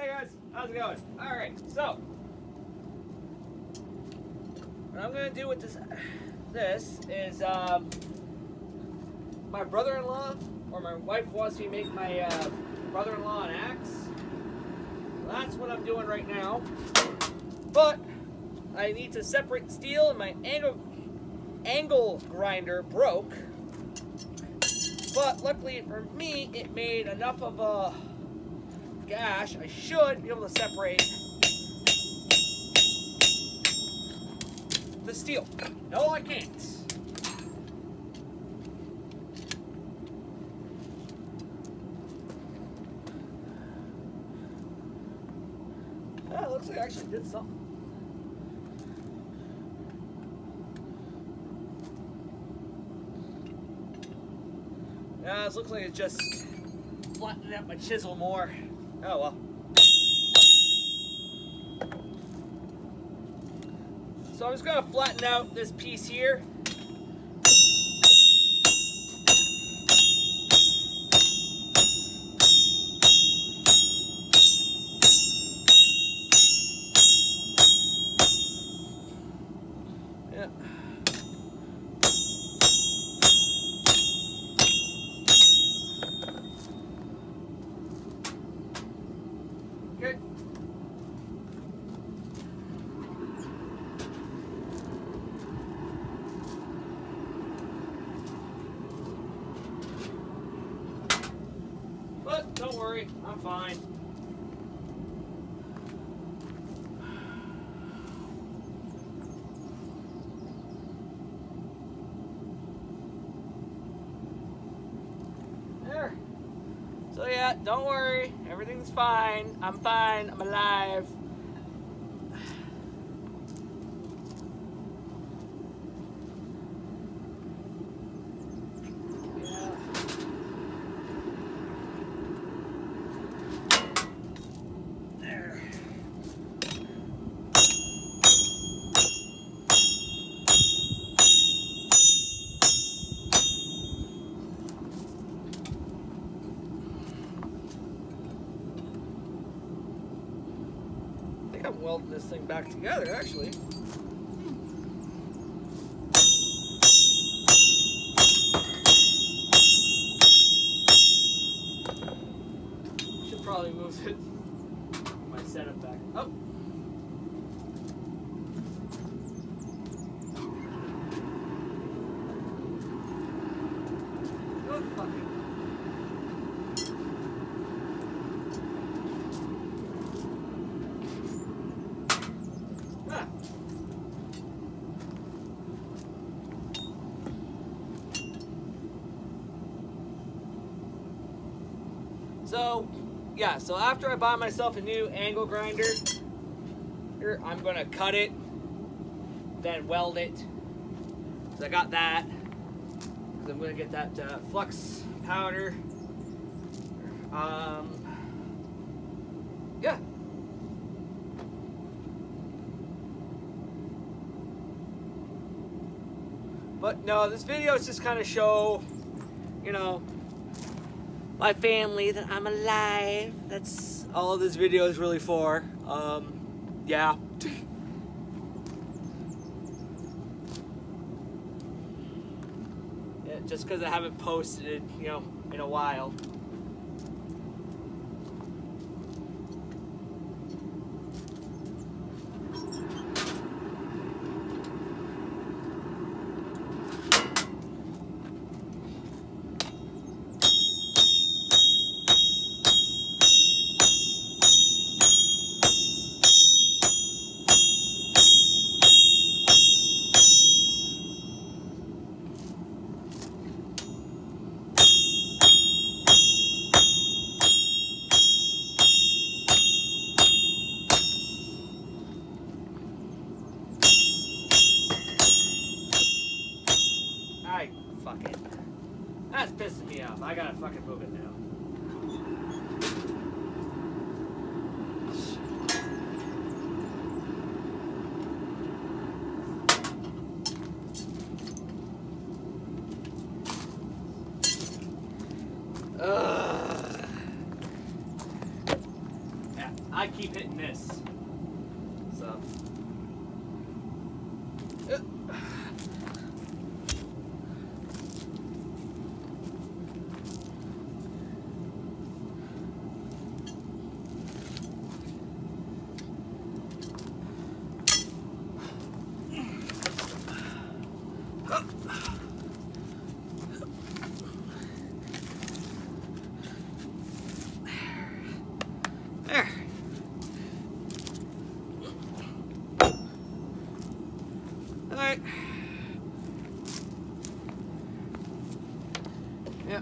Hey guys, how's it going? Alright, so what I'm gonna do with this is my brother-in-law or my wife wants me to make my brother-in-law an axe. So that's what I'm doing right now. But I need to separate steel, and my angle grinder broke. But luckily for me, it made enough of a gash. I should be able to separate the steel. No, I can't. It looks like I actually did something. Yeah, it looks like it just flattened out my chisel more. Oh well. So I'm just gonna flatten out this piece here. Yeah. Okay. But don't worry, I'm fine. There. So yeah, don't worry, everything's fine. I'm fine, I'm alive. I'm welding this thing back together, actually. Should probably move my setup back. Oh. Good fucking. So, yeah, so after I buy myself a new angle grinder, here, I'm going to cut it, then weld it. So I got that. Because I'm going to get that flux powder. Yeah. But no, this video is just kind of show, you know, my family that I'm alive. That's all this video is really for. Yeah. Yeah, just because I haven't posted it, you know, in a while. Fuck it. That's pissing me off. I gotta fucking move it now. Yeah, I keep hitting this. So. There. All right. Yeah.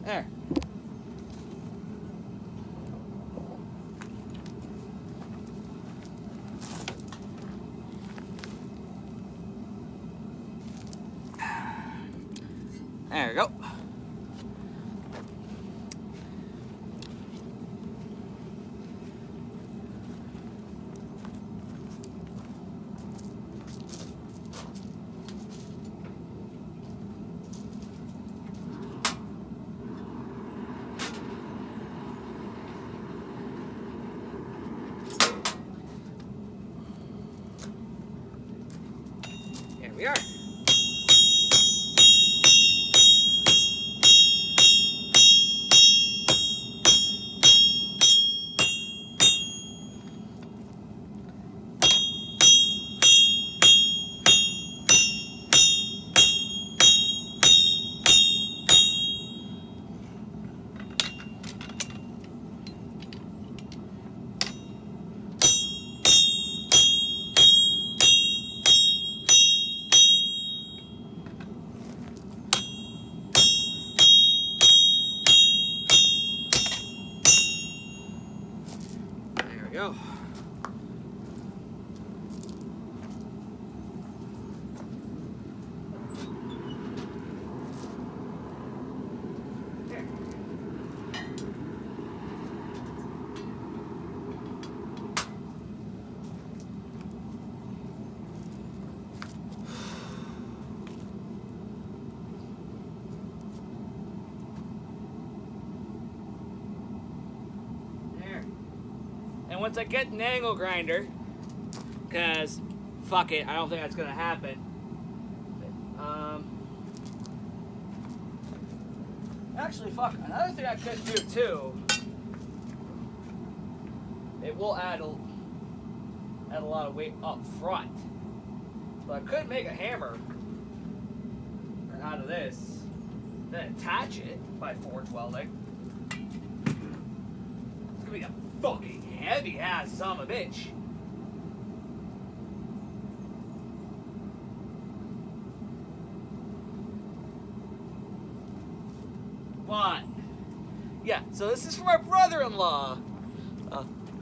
There. There we go. Here we are. There we go. And once I get an angle grinder, because fuck it, I don't think that's gonna happen. Actually, fuck, another thing I could do too, it will add a lot of weight up front. So I could make a hammer out of this, then attach it by forge welding. It's gonna be a fucking heavy ass son of a bitch. But yeah, so this is for my brother-in-law,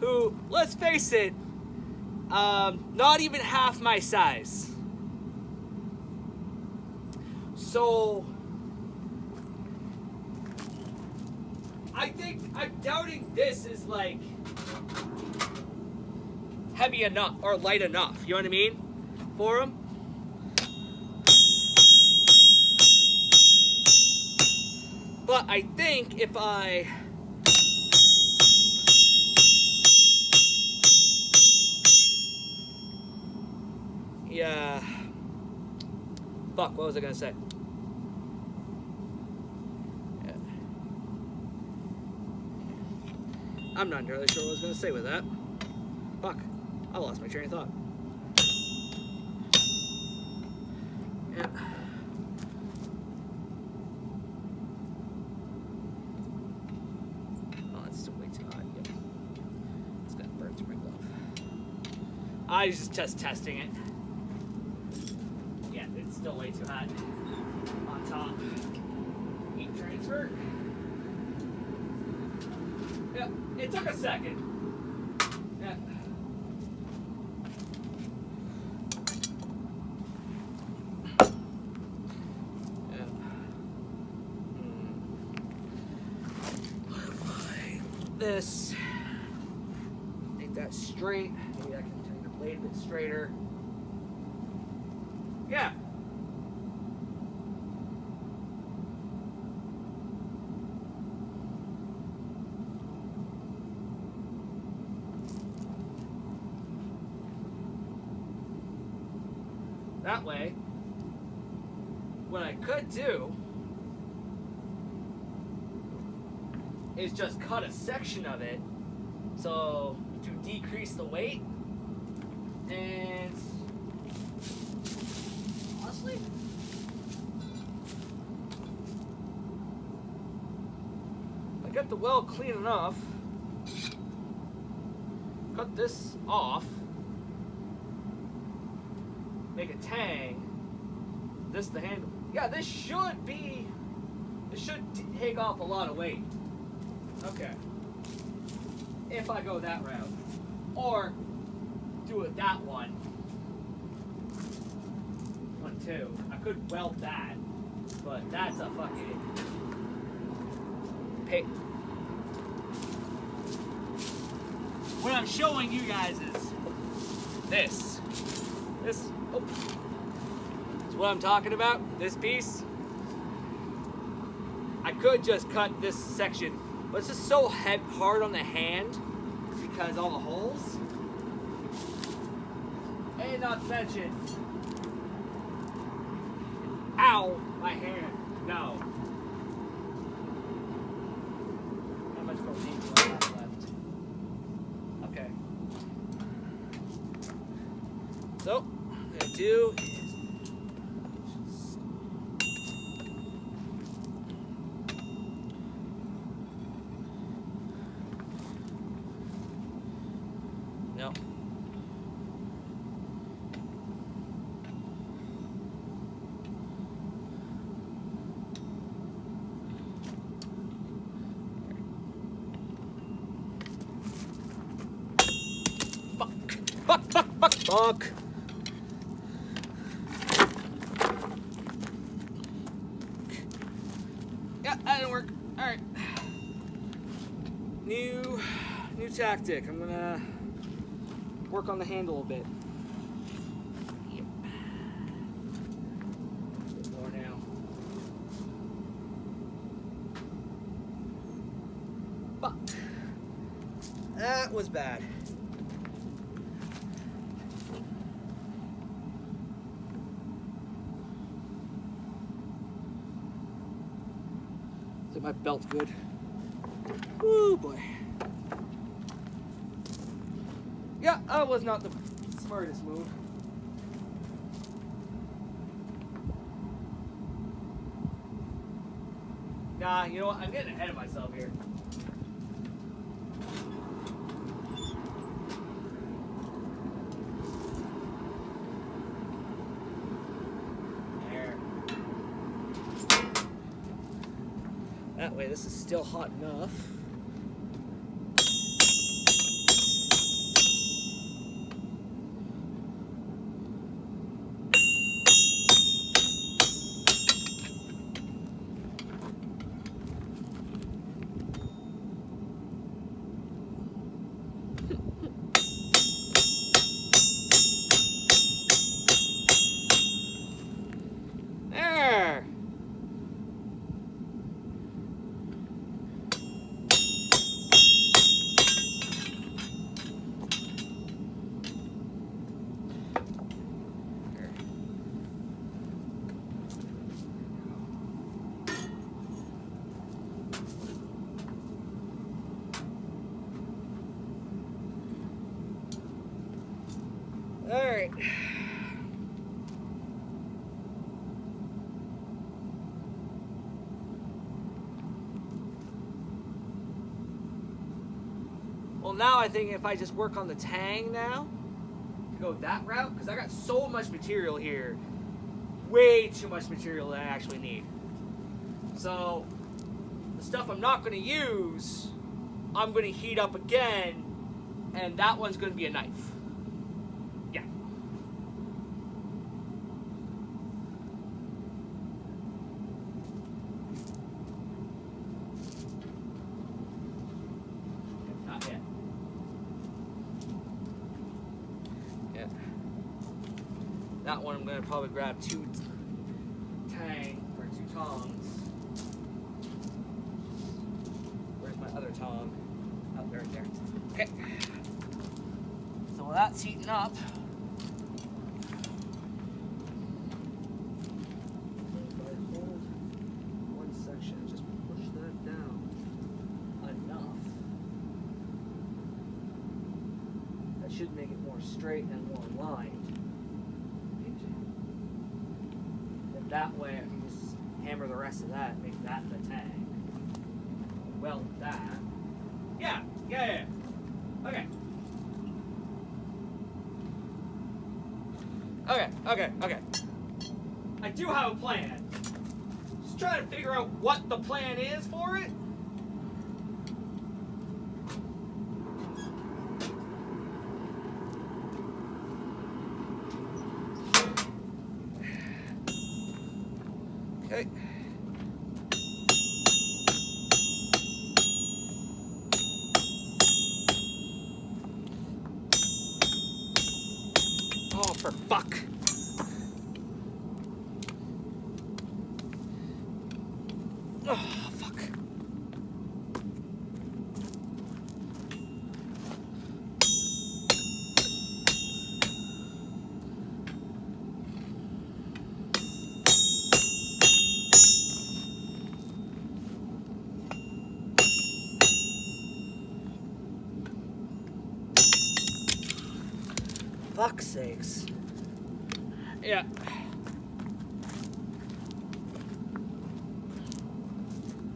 who, let's face it, not even half my size. So I'm doubting this is like heavy enough or light enough, you know what I mean, for him. But I think if I fuck, what was I gonna say? I'm not entirely sure what I was gonna say with that. Fuck, I lost my train of thought. Yeah. Oh, it's still way too hot. Yep. It's gonna burn through my glove. I was just testing it. Yeah, it's still way too hot. On top. Heat transfer. Yeah, it took a second. Yeah. This. Make that straight. Maybe I can turn it blade a bit straighter. Yeah. That way, what I could do is just cut a section of it so to decrease the weight, and honestly, I got the weld clean enough. Cut this off, make a tang. This the handle. Yeah, this should take off a lot of weight. Okay. If I go that route. Or do it that one. 1, 2. I could weld that. But that's a fucking pay. What I'm showing you guys is this. Oh. That's what I'm talking about. This piece. I could just cut this section, but it's just so hard on the hand because all the holes. And not to mention, ow, my hand. No. How much protein do I have left? Okay. So, what I'm gonna do is no. Fuck. Yeah, that didn't work. Alright. New tactic. I'm gonna work on the handle a bit. Yep. A bit more now. Fuck. That was bad. Is my belt good? Woo boy. Yeah, that was not the smartest move. Nah, you know what? I'm getting ahead of myself here. There. That way, this is still hot enough. There. All right. Well, now I think if I just work on the tang now, go that route, because I got so much material here, way too much material that I actually need. So, the stuff I'm not going to use, I'm going to heat up again, and that one's going to be a knife. Yeah. Not yet. That one I'm going to probably grab 2 tang or 2 tongs. Where's my other tong? Oh, there, right there. Okay. So while that's heating up, if I hold one section and just push that down enough, that should make it more straight and more aligned. And that way I can just hammer the rest of that and make that the tang. Weld that. Yeah. Okay. Okay. I do have a plan. Just trying to figure out what the plan is for it. Okay. Oh, for fuck. Oh, fuck. Fuck's sakes. Yeah.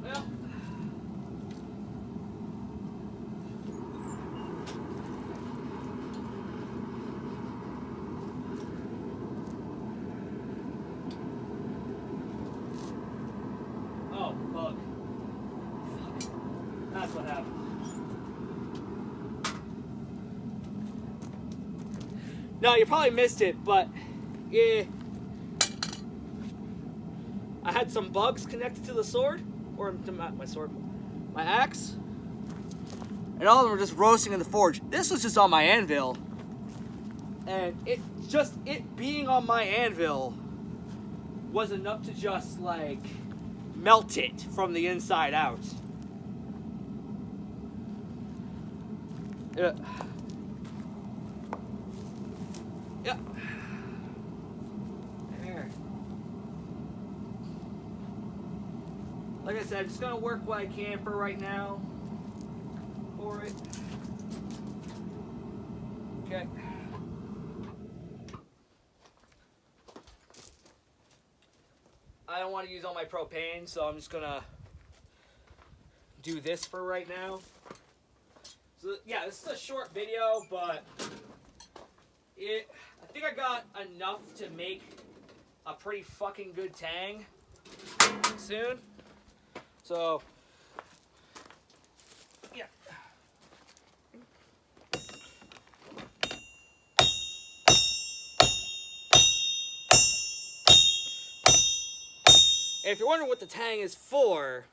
Well. Oh, bug. Fuck. That's what happened. No, you probably missed it, but yeah, I had some bugs connected to the sword, or to my sword, my axe, and all of them were just roasting in the forge. This was just on my anvil, and it being on my anvil was enough to just like melt it from the inside out. Yeah. Yeah. There. Like I said, I'm just gonna work what I can for right now. For it. Okay. I don't want to use all my propane, so I'm just gonna do this for right now. So yeah, this is a short video, but I think I got enough to make a pretty fucking good tang soon. So, yeah. And if you're wondering what the tang is for,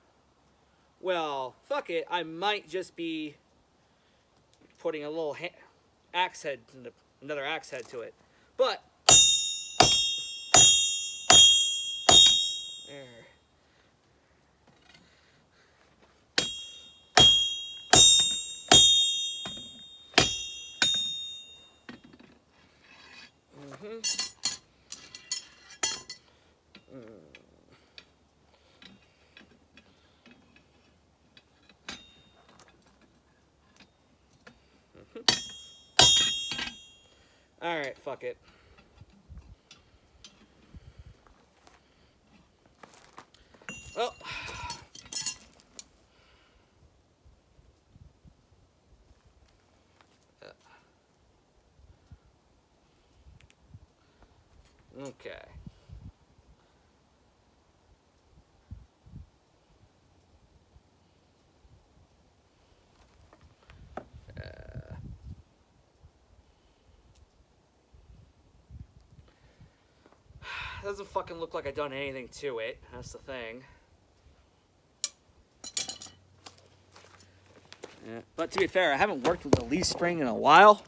well, fuck it. I might just be putting a little axe head, another axe head to it. But there. Alright, fuck it. Well. Okay. Doesn't fucking look like I've done anything to it. That's the thing. Yeah. But to be fair, I haven't worked with the leaf spring in a while.